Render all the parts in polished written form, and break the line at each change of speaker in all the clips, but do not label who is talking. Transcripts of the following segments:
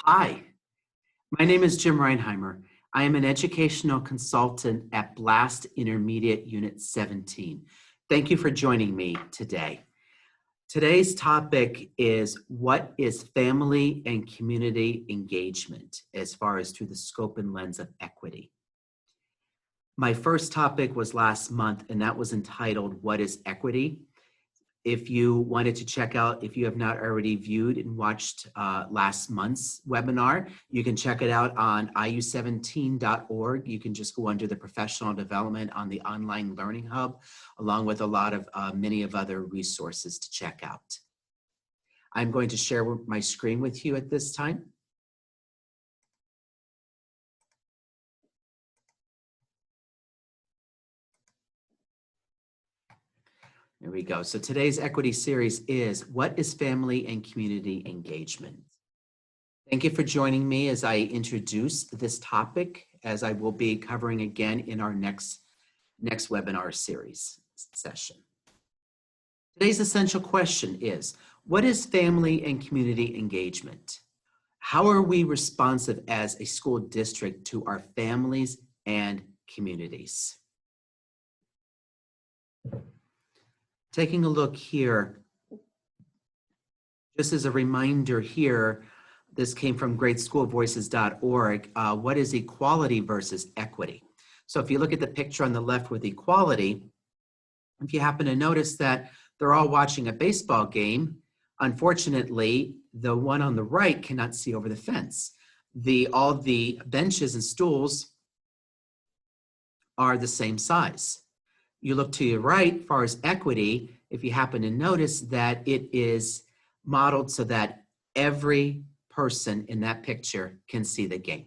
Hi, my name is Jim Reinheimer. I am an educational consultant at Blast Intermediate Unit 17. Thank you for joining me today. Today's topic is what is family and community engagement as far as through the scope and lens of equity. My first topic was last month, and that was entitled, What is Equity? If you wanted to check out, if you have not already viewed and watched last month's webinar, you can check it out on iu17.org. You can just go under the professional development on the online learning hub, along with a lot of many of other resources to check out. I'm going to share my screen with you at this time. There we go. So today's equity series is What is Family and Community Engagement? Thank you for joining me as I introduce this topic, as I will be covering again in our next webinar series session. Today's essential question is, what is family and community engagement? How are we responsive as a school district to our families and communities? Taking a look here, just as a reminder here, this came from greatschoolvoices.org. What is equality versus equity? So if you look at the picture on the left with equality, if you happen to notice that they're all watching a baseball game, unfortunately, the one on the right cannot see over the fence. All the benches and stools are the same size. You look to your right, as far as equity, if you happen to notice that it is modeled so that every person in that picture can see the game.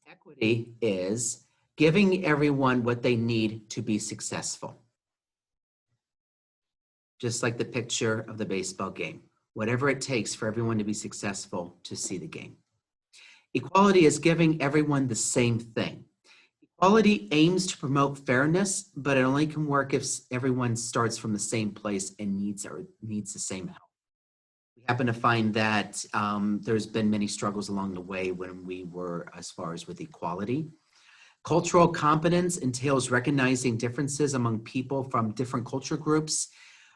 Equity is giving everyone what they need to be successful. Just like the picture of the baseball game. Whatever it takes for everyone to be successful to see the game. Equality is giving everyone the same thing. Equality aims to promote fairness, but it only can work if everyone starts from the same place and needs the same help. We happen to find that there's been many struggles along the way when we were as far as with equality. Cultural competence entails recognizing differences among people from different culture groups,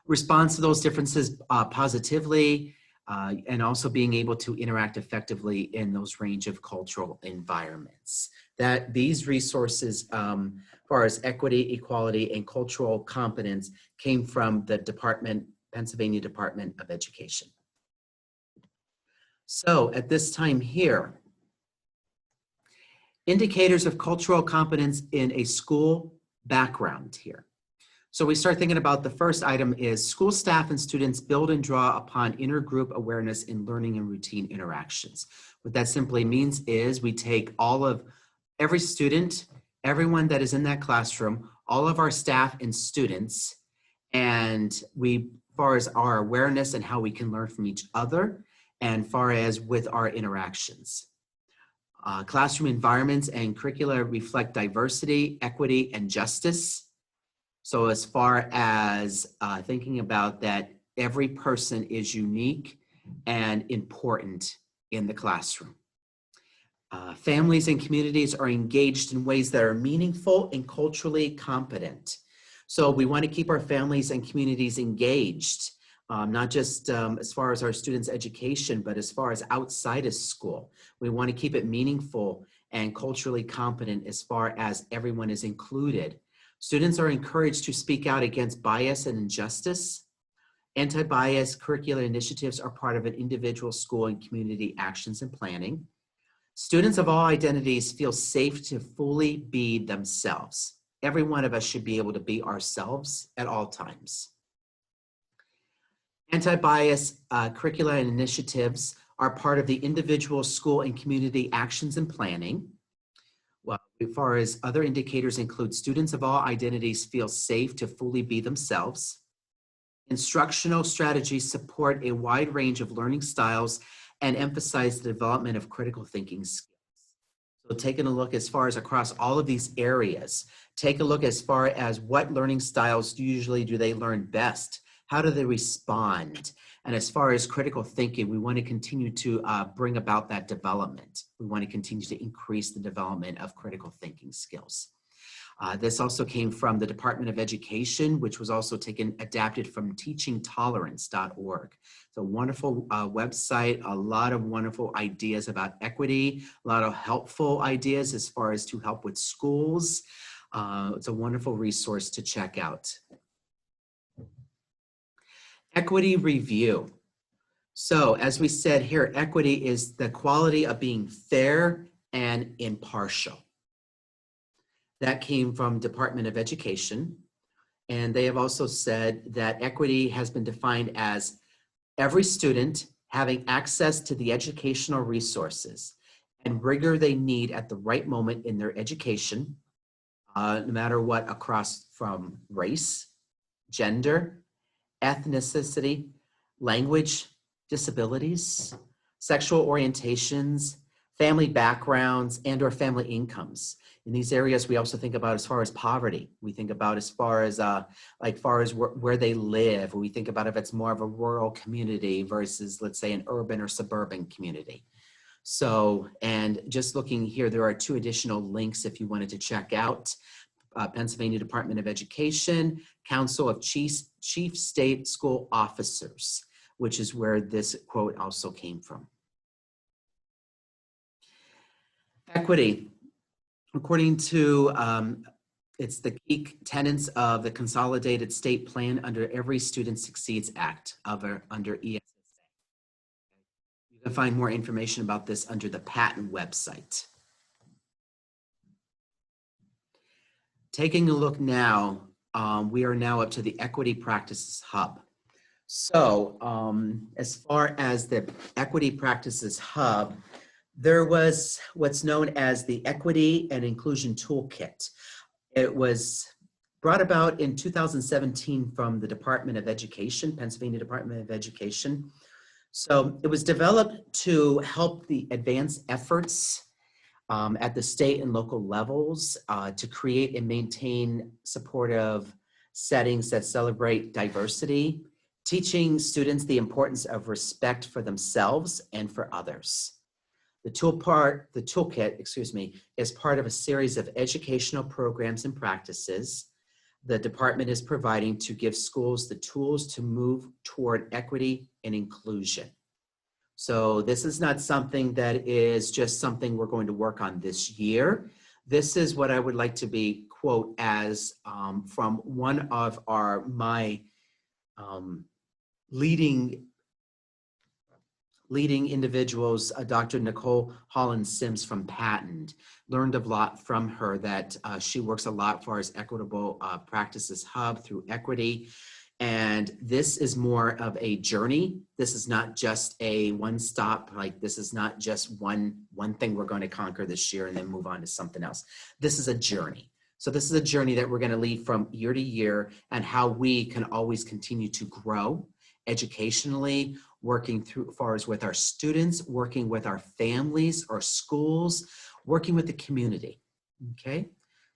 response to those differences positively, and also being able to interact effectively in those range of cultural environments. That these resources, as far as equity, equality, and cultural competence, came from the Pennsylvania Department of Education. So at this time here, indicators of cultural competence in a school background here. So we start thinking about the first item is school staff and students build and draw upon intergroup awareness in learning and routine interactions. What that simply means is we take every student, everyone that is in that classroom, all of our staff and students, and as far as our awareness and how we can learn from each other, and far as with our interactions. Classroom environments and curricula reflect diversity, equity, and justice. So as far as thinking about that, every person is unique and important in the classroom. Families and communities are engaged in ways that are meaningful and culturally competent. So we want to keep our families and communities engaged, not just as far as our students' education, but as far as outside of school. We want to keep it meaningful and culturally competent as far as everyone is included. Students are encouraged to speak out against bias and injustice. Anti-bias curricular initiatives are part of an individual school and community actions and planning. Students of all identities feel safe to fully be themselves. Every one of us should be able to be ourselves at all times. Anti-bias curricula and initiatives are part of the individual school and community actions and planning. Well, as far as other indicators include students of all identities feel safe to fully be themselves. Instructional strategies support a wide range of learning styles and emphasize the development of critical thinking skills. So taking a look as far as across all of these areas, take a look as far as what learning styles usually do they learn best. How do they respond? And as far as critical thinking, we want to continue to bring about that development. We want to continue to increase the development of critical thinking skills. This also came from the Department of Education, which was also adapted from teachingtolerance.org. It's a wonderful website, a lot of wonderful ideas about equity, a lot of helpful ideas as far as to help with schools. It's a wonderful resource to check out. Equity review. So as we said here, equity is the quality of being fair and impartial. That came from Department of Education. And they have also said that equity has been defined as every student having access to the educational resources and rigor they need at the right moment in their education, no matter what, across from race, gender, ethnicity, language, disabilities, sexual orientations, family backgrounds, and/or family incomes. In these areas, we also think about as far as poverty. We think about as far as where they live. We think about if it's more of a rural community versus, let's say, an urban or suburban community. So, and just looking here, there are 2 additional links if you wanted to check out. Pennsylvania Department of Education, Council of Chief State School Officers, which is where this quote also came from. Equity, according to, it's the key tenets of the Consolidated State Plan under Every Student Succeeds Act under ESSA. You can find more information about this under the Patent website. Taking a look now, we are now up to the Equity Practices Hub. So as far as the Equity Practices Hub, there was what's known as the Equity and Inclusion Toolkit. It was brought about in 2017 from the Department of Education, Pennsylvania Department of Education. So it was developed to help the advance efforts at the state and local levels to create and maintain supportive settings that celebrate diversity, teaching students the importance of respect for themselves and for others. The toolkit, is part of a series of educational programs and practices the department is providing to give schools the tools to move toward equity and inclusion. So this is not something that is just something we're going to work on this year. This is what I would like to be quote as from one of my leading individuals, Dr. Nicole Holland Sims from Patent. Learned a lot from her that she works a lot for as Equitable Practices Hub through equity. And this is more of a journey. This is not just a one-stop, like this is not just one thing we're going to conquer this year and then move on to something else. This is a journey. So this is a journey that we're going to lead from year to year and how we can always continue to grow educationally, working through as far as with our students, working with our families, our schools, working with the community, okay?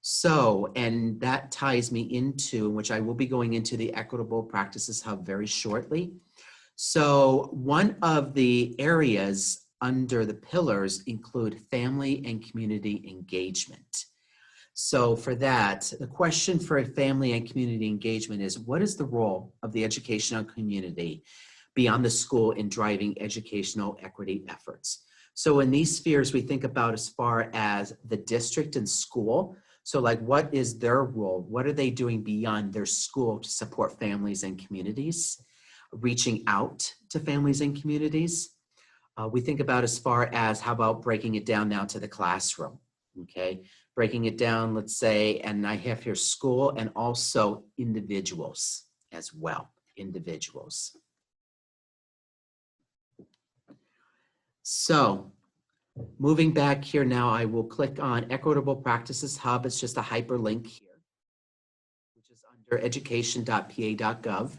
So, and that ties me into, which I will be going into the Equitable Practices Hub very shortly. So one of the areas under the pillars include family and community engagement. So for that, the question for family and community engagement is, what is the role of the educational community beyond the school in driving educational equity efforts? So in these spheres, we think about as far as the district and school. So like, what is their role? What are they doing beyond their school to support families and communities? Reaching out to families and communities. We think about as far as, how about breaking it down now to the classroom, okay? Breaking it down, let's say, and I have here school and also individuals as well, individuals. So moving back here now, I will click on Equitable Practices Hub. It's just a hyperlink here, which is under education.pa.gov.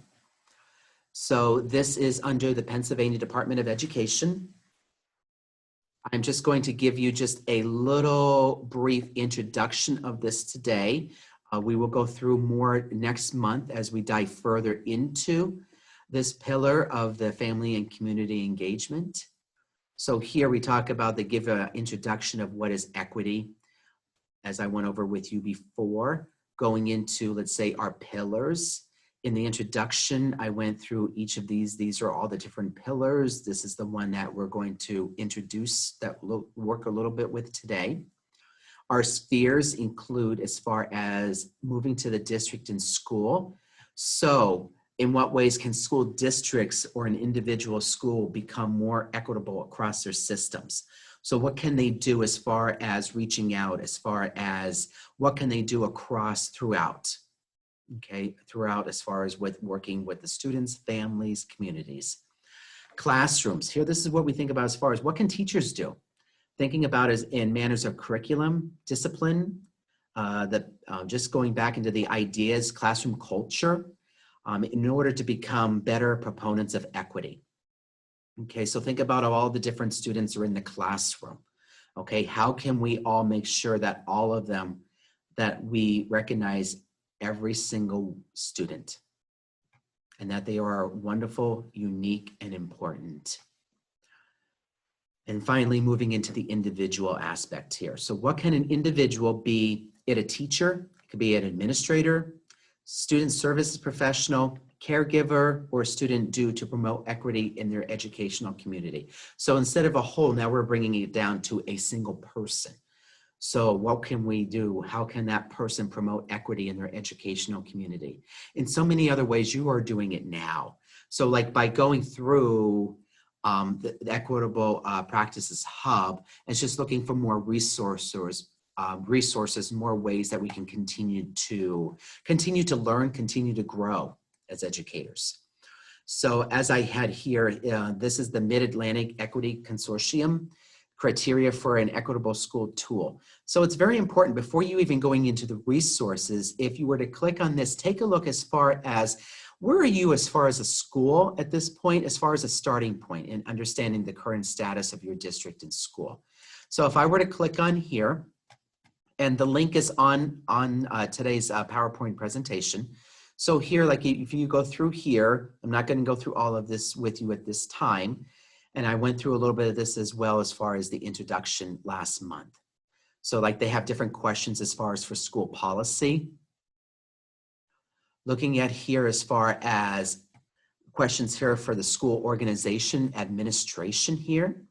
So this is under the Pennsylvania Department of Education. I'm just going to give you just a little brief introduction of this today. We will go through more next month as we dive further into this pillar of the family and community engagement. So here we talk about the give an introduction of what is equity, as I went over with you before, going into, let's say, our pillars. In the introduction, I went through each of these. These are all the different pillars. This is the one that we're going to introduce, that we'll work a little bit with today. Our spheres include as far as moving to the district and school. So in what ways can school districts or an individual school become more equitable across their systems? So what can they do as far as reaching out, as far as what can they do across throughout? Okay, throughout as far as with working with the students, families, communities. Classrooms, here this is what we think about as far as what can teachers do? Thinking about as in manners of curriculum, discipline, just going back into the ideas, classroom culture, in order to become better proponents of equity. Okay, so think about all the different students are in the classroom. Okay, how can we all make sure that all of them, that we recognize every single student and that they are wonderful, unique, and important. And finally, moving into the individual aspect here. So what can an individual be? It a teacher, it could be an administrator, student services professional, caregiver, or student do to promote equity in their educational community. So instead of a whole, now we're bringing it down to a single person. So what can we do? How can that person promote equity in their educational community? In so many other ways, you are doing it now. So like by going through the Equitable Practices Hub, it's just looking for more resources, more ways that we can continue to learn, continue to grow as educators. So as I had here, this is the Mid-Atlantic Equity Consortium criteria for an equitable school tool. So it's very important before you even going into the resources, if you were to click on this, take a look as far as where are you as far as a school at this point, as far as a starting point in understanding the current status of your district and school. So if I were to click on here, and the link is on today's PowerPoint presentation. So here, like if you go through here, I'm not going to go through all of this with you at this time. And I went through a little bit of this as well as far as the introduction last month. So like they have different questions as far as for school policy. Looking at here as far as questions here for the school organization administration here.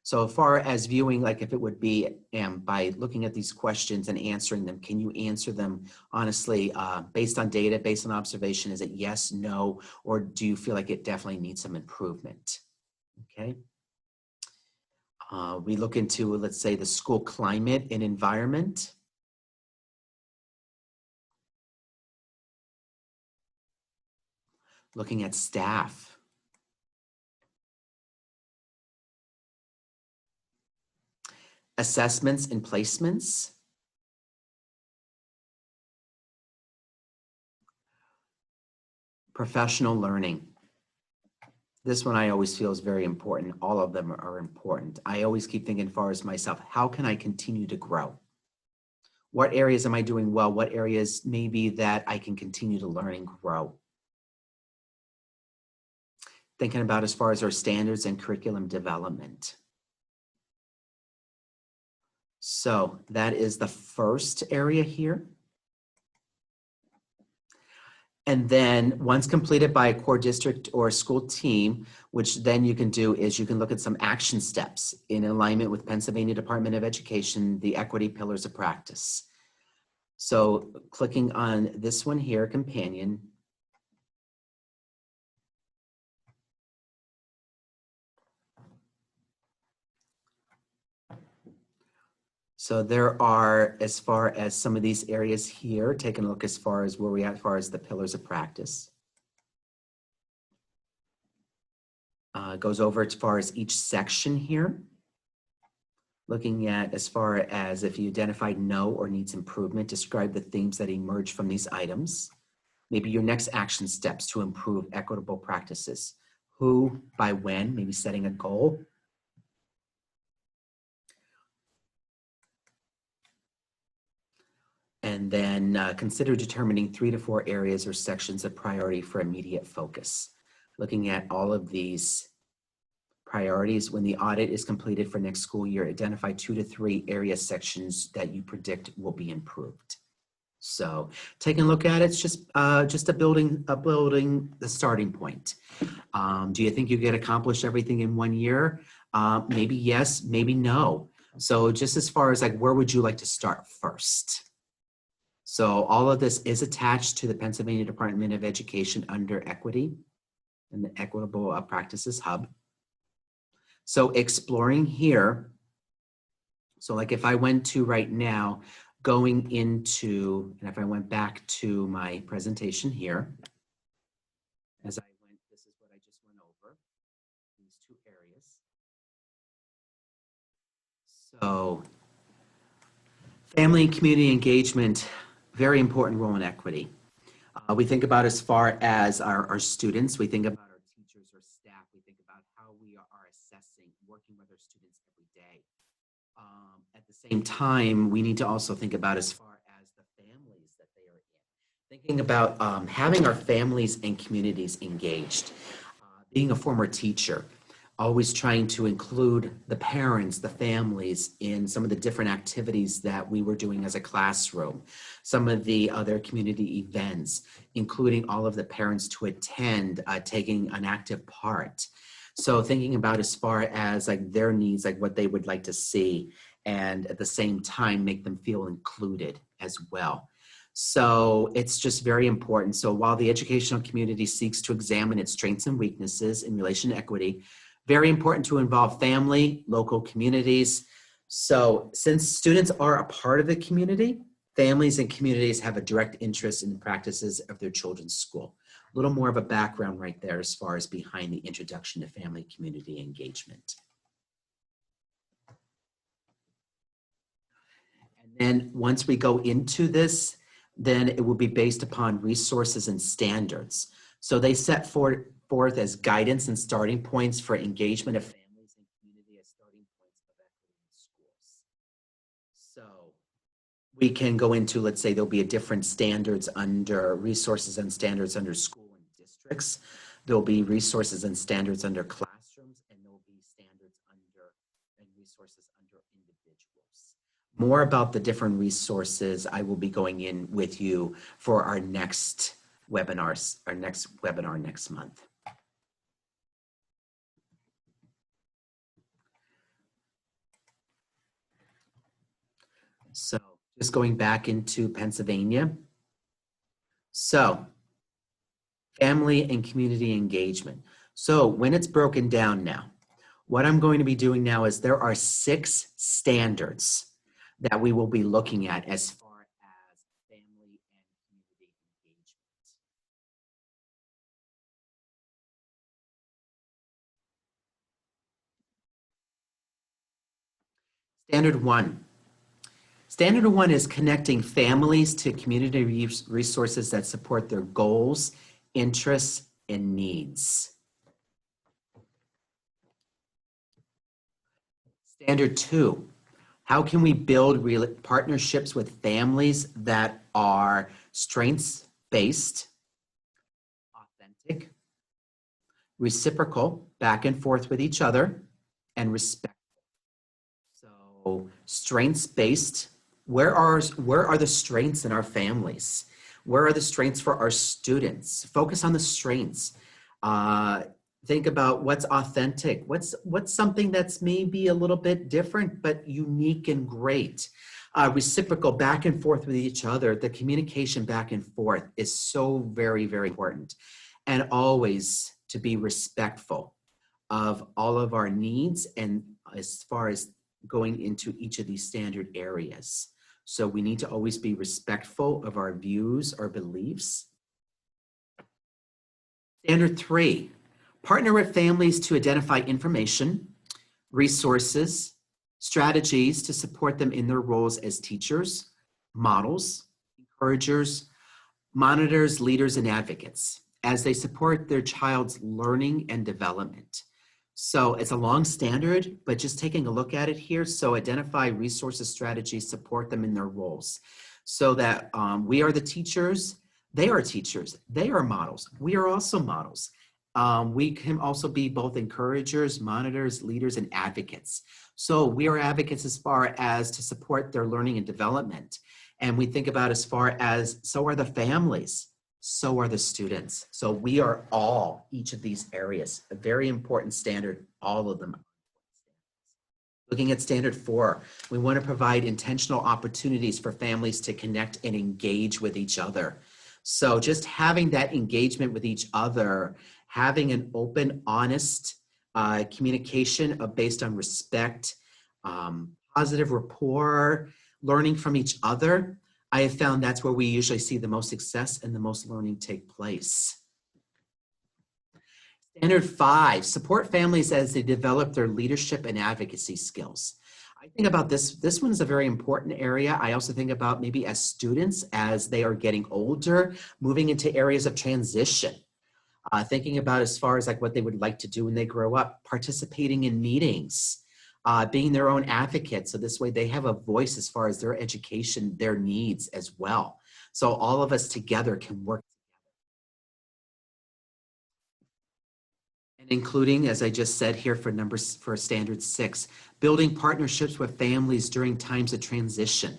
So as far as viewing, like if it would be by looking at these questions and answering them, can you answer them honestly based on data, based on observation? Is it yes, no, or do you feel like it definitely needs some improvement? Okay. We look into, let's say, the school climate and environment. Looking at staff. Assessments and placements. Professional learning. This one I always feel is very important. All of them are important. I always keep thinking as far as myself, how can I continue to grow? What areas am I doing well? What areas maybe that I can continue to learn and grow? Thinking about as far as our standards and curriculum development. So that is the first area here. And then once completed by a core district or a school team, which then you can do is you can look at some action steps in alignment with Pennsylvania Department of Education, the equity pillars of practice. So clicking on this one here, companion. So there are, as far as some of these areas here, taking a look as far as where we are as far as the pillars of practice. Goes over as far as each section here. Looking at as far as if you identified no or needs improvement, describe the themes that emerge from these items. Maybe your next action steps to improve equitable practices. Who, by when, maybe setting a goal. And then consider determining 3 to 4 areas or sections of priority for immediate focus. looking at all of these priorities. When the audit is completed for next school year, identify 2 to 3 area sections that you predict will be improved. So taking a look at it, it's just a building the starting point. Do you think you could accomplish everything in 1 year? Maybe yes, maybe no. So just as far as like, where would you like to start first? So all of this is attached to the Pennsylvania Department of Education under Equity and the Equitable Practices Hub. So exploring here, so like if I went to right now, going into, and if I went back to my presentation here, as I went, this is what I just went over, these 2 areas. So family and community engagement, very important role in equity. We think about as far as our students, we think about our teachers or staff, we think about how we are assessing, working with our students every day. At the same time, we need to also think about as far as the families that they are in. Thinking about having our families and communities engaged. Being a former teacher, always trying to include the parents, the families in some of the different activities that we were doing as a classroom, some of the other community events, including all of the parents to attend, taking an active part. So thinking about as far as like their needs, like what they would like to see, and at the same time make them feel included as well. So it's just very important. So while the educational community seeks to examine its strengths and weaknesses in relation to equity, very important to involve family, local communities. So since students are a part of the community, families and communities have a direct interest in the practices of their children's school. A little more of a background right there as far as behind the introduction to family community engagement. And then once we go into this, then it will be based upon resources and standards. So they set forth as guidance and starting points for engagement of families and community as starting points of equity in schools. So we can go into, let's say there'll be a different standards under resources and standards under school and districts. There'll be resources and standards under classrooms, and there'll be standards under and resources under individuals. More about the different resources I will be going in with you for our next webinars, our next webinar next month. So just going back into Pennsylvania. So family and community engagement. So when it's broken down now, what I'm going to be doing now is there are 6 standards that we will be looking at as far as family and community engagement. Standard 1. Standard 1 is connecting families to community resources that support their goals, interests, and needs. Standard 2, how can we build partnerships with families that are strengths-based, authentic, reciprocal, back and forth with each other, and respectful. So strengths-based, where are the strengths in our families? Where are the strengths for our students? Focus on the strengths. Think about what's authentic. What's something that's maybe a little bit different, but unique and great. Reciprocal, back and forth with each other. The communication back and forth is so very, very important. And always to be respectful of all of our needs and as far as going into each of these standard areas. So we need to always be respectful of our views, our beliefs. Standard 3, partner with families to identify information, resources, strategies to support them in their roles as teachers, models, encouragers, monitors, leaders, and advocates as they support their child's learning and development. So it's a long standard, but just taking a look at it here. So identify resources, strategies, support them in their roles so that we are the teachers, they are teachers, they are models, we are also models. We can also be both encouragers, monitors, leaders, and advocates. So we are advocates as far as to support their learning and development. And we think about as far as, so are the families, so are the students. So we are all, each of these areas, a very important standard, all of them. Looking at standard 4, we want to provide intentional opportunities for families to connect and engage with each other. So just having that engagement with each other, having an open, honest communication based on respect, positive rapport, learning from each other, I have found that's where we usually see the most success and the most learning take place. Standard 5, support families as they develop their leadership and advocacy skills. I think about this one is a very important area. I also think about maybe as students, as they are getting older, moving into areas of transition. Thinking about as far as like what they would like to do when they grow up, participating in meetings, being their own advocate. So this way they have a voice as far as their education, their needs as well. So all of us together can work. And including, as I just said here for standard 6, building partnerships with families during times of transition.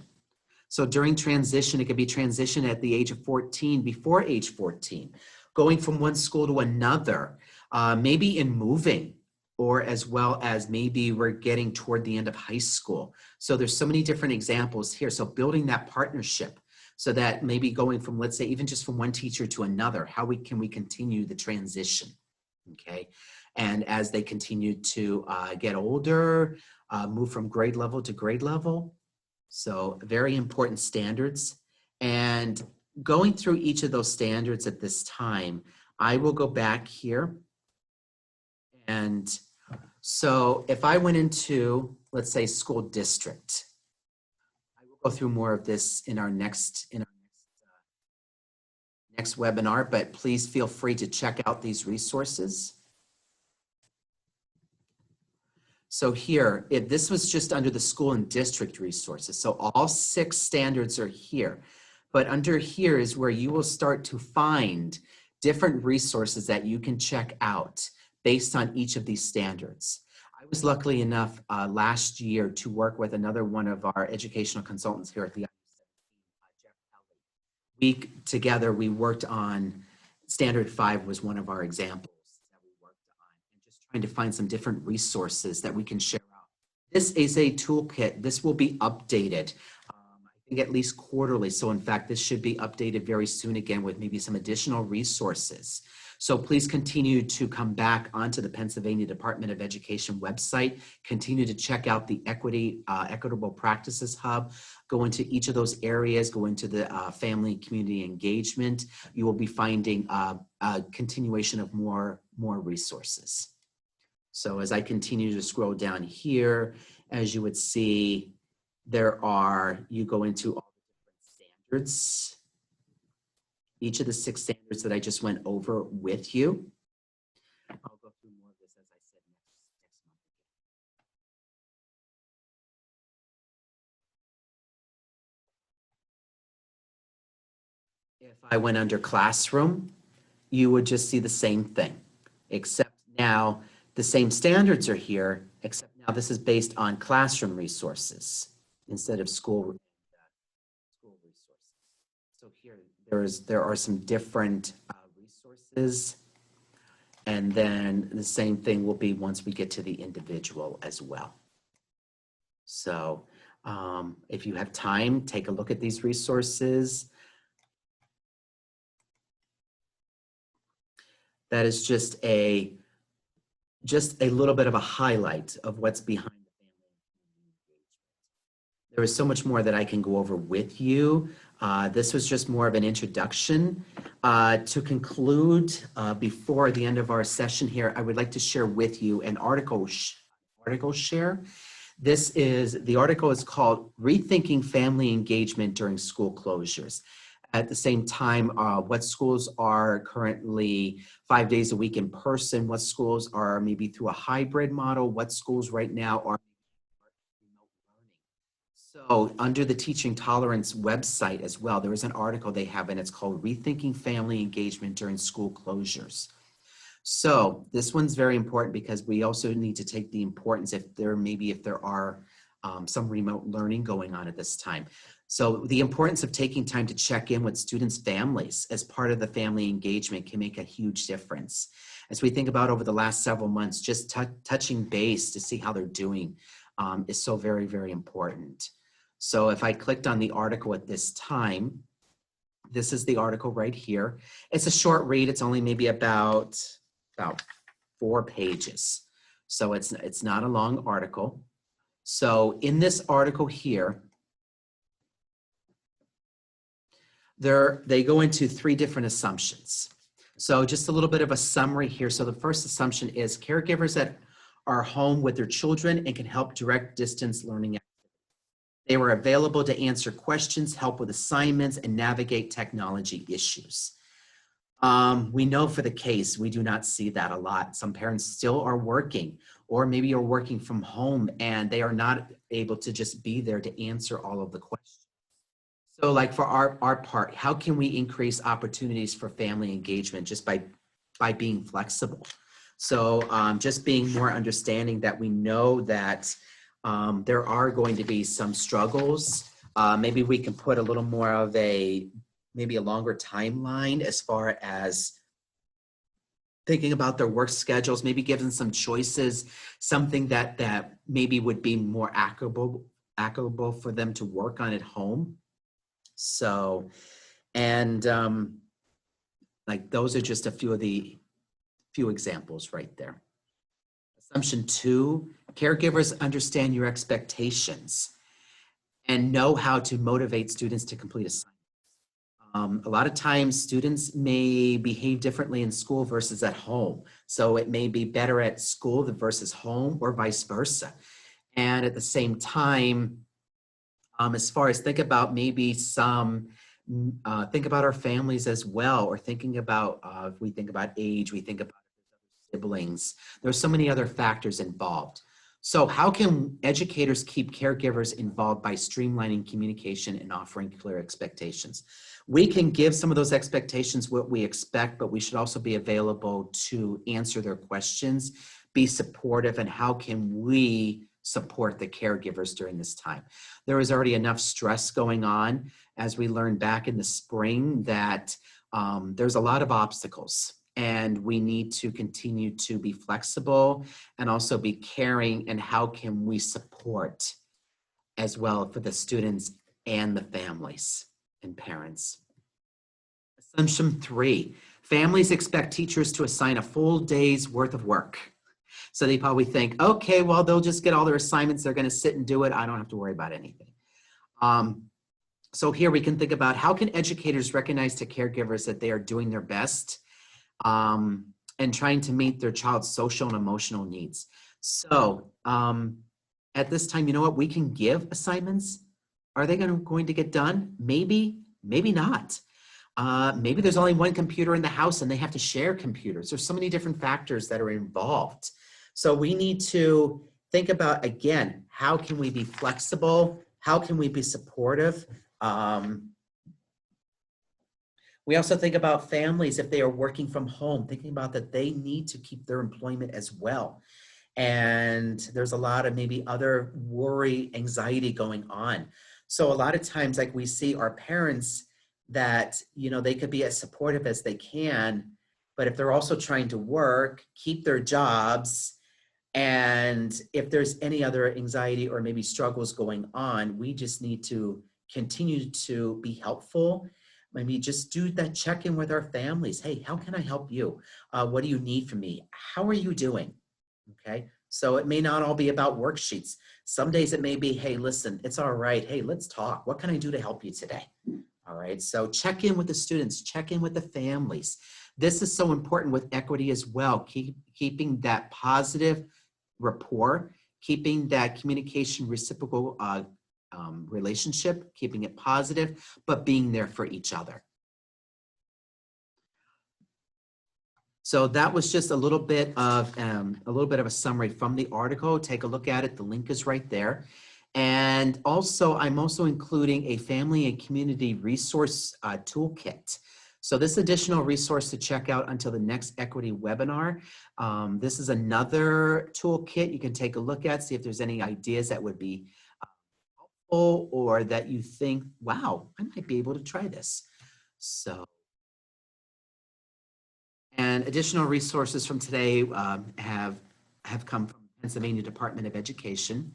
So during transition, it could be transition at the age of 14, before age 14, going from one school to another, maybe in moving, or as well as maybe we're getting toward the end of high school. So there's so many different examples here. So building that partnership so that maybe going from, let's say, even just from one teacher to another, how can we continue the transition, okay? And as they continue to get older, move from grade level to grade level. So very important standards. And going through each of those standards at this time, I will go back here. And so if I went into, let's say, school district, I will go through more of this in our next webinar, but please feel free to check out these resources. So here, if this was just under the school and district resources, so all 6 standards are here, but under here is where you will start to find different resources that you can check out based on each of these standards. I was lucky enough last year to work with another one of our educational consultants here at the Jeff Kelly. Together, we worked on standard 5 was one of our examples that we worked on, and just trying to find some different resources that we can share out. This is a toolkit. This will be updated, I think at least quarterly. So in fact, this should be updated very soon again with maybe some additional resources. So please continue to come back onto the Pennsylvania Department of Education website, continue to check out the Equitable Practices Hub, go into each of those areas, go into the family community engagement. You will be finding a continuation of more resources. So as I continue to scroll down here, as you would see, you go into all the different standards. Each of the 6 standards that I just went over with you. I'll go through more of this, as I said, next month. If I went under classroom, you would just see the same thing, except now the same standards are here, except now this is based on classroom resources instead of school resources. So here, there are some different resources, and then the same thing will be once we get to the individual as well. So if you have time, take a look at these resources. That is just a little bit of a highlight of what's behind the family and community engagement. There is so much more that I can go over with you. This was just more of an introduction. To conclude, before the end of our session here, I would like to share with you an article share. The article is called Rethinking Family Engagement During School Closures. At the same time, what schools are currently 5 days a week in person, what schools are maybe through a hybrid model, what schools right now are remote learning. So under the Teaching Tolerance website as well, there is an article they have, and it's called Rethinking Family Engagement During School Closures. So this one's very important because we also need to take the importance if there are some remote learning going on at this time. So the importance of taking time to check in with students' families as part of the family engagement can make a huge difference. As we think about over the last several months, just touching base to see how they're doing is so very, very important. So if I clicked on the article at this time, this is the article right here. It's a short read. It's only maybe about 4 pages. So it's not a long article. So in this article here, they go into 3 different assumptions. So just a little bit of a summary here. So the first assumption is caregivers that are home with their children and can help direct distance learning. They were available to answer questions, help with assignments, and navigate technology issues. We know for the case, we do not see that a lot. Some parents still are working, or maybe you're working from home and they are not able to just be there to answer all of the questions. So like for our part, how can we increase opportunities for family engagement just by being flexible? So just being more understanding that we know that there are going to be some struggles. Maybe we can put a little more of maybe a longer timeline as far as thinking about their work schedules, maybe giving some choices, something that maybe would be more applicable for them to work on at home. So, and like those are just a few examples right there. Assumption 2, caregivers understand your expectations and know how to motivate students to complete assignments. A lot of times students may behave differently in school versus at home. So it may be better at school versus home or vice versa. And at the same time, as far as think about maybe think about our families as well, or thinking about, if we think about age, we think about siblings. There's so many other factors involved. So how can educators keep caregivers involved by streamlining communication and offering clear expectations? We can give some of those expectations what we expect, but we should also be available to answer their questions, be supportive, and how can we support the caregivers during this time? There is already enough stress going on, as we learned back in the spring, that there's a lot of obstacles. And we need to continue to be flexible and also be caring, and how can we support as well for the students and the families and parents. Assumption 3, families expect teachers to assign a full day's worth of work. So they probably think, okay, well, they'll just get all their assignments. They're going to sit and do it. I don't have to worry about anything. So here we can think about, how can educators recognize to caregivers that they are doing their best and trying to meet their child's social and emotional needs. So at this time, you know what, we can give assignments. Are they going to get done? Maybe, maybe not. Maybe there's only one computer in the house and they have to share computers. There's so many different factors that are involved. So we need to think about, again, how can we be flexible? How can we be supportive? We also think about families, if they are working from home, thinking about that they need to keep their employment as well. And there's a lot of maybe other worry, anxiety going on. So a lot of times, like we see our parents that, you know, they could be as supportive as they can, but if they're also trying to work, keep their jobs, and if there's any other anxiety or maybe struggles going on, we just need to continue to be helpful. Maybe just do that check-in with our families. Hey, how can I help you? What do you need from me? How are you doing? Okay, so it may not all be about worksheets. Some days it may be, hey, listen, it's all right. Hey, let's talk. What can I do to help you today? All right, so check in with the students, check in with the families. This is so important with equity as well, keeping that positive rapport, keeping that communication reciprocal relationship, keeping it positive, but being there for each other. So that was just a little bit of a summary from the article. Take a look at it. The link is right there. And also, I'm also including a family and community resource toolkit. So this additional resource to check out until the next equity webinar. This is another toolkit you can take a look at, see if there's any ideas that would be helpful or that you think, wow, I might be able to try this. So, and additional resources from today have come from Pennsylvania Department of Education,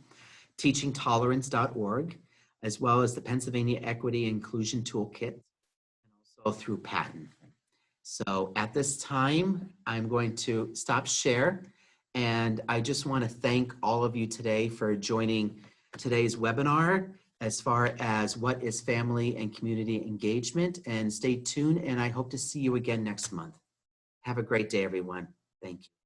teachingtolerance.org, as well as the Pennsylvania Equity Inclusion Toolkit, and also through Patton. So at this time, I'm going to stop share, and I just want to thank all of you today for joining today's webinar as far as what is family and community engagement, and stay tuned, and I hope to see you again next month. Have a great day, everyone. Thank you.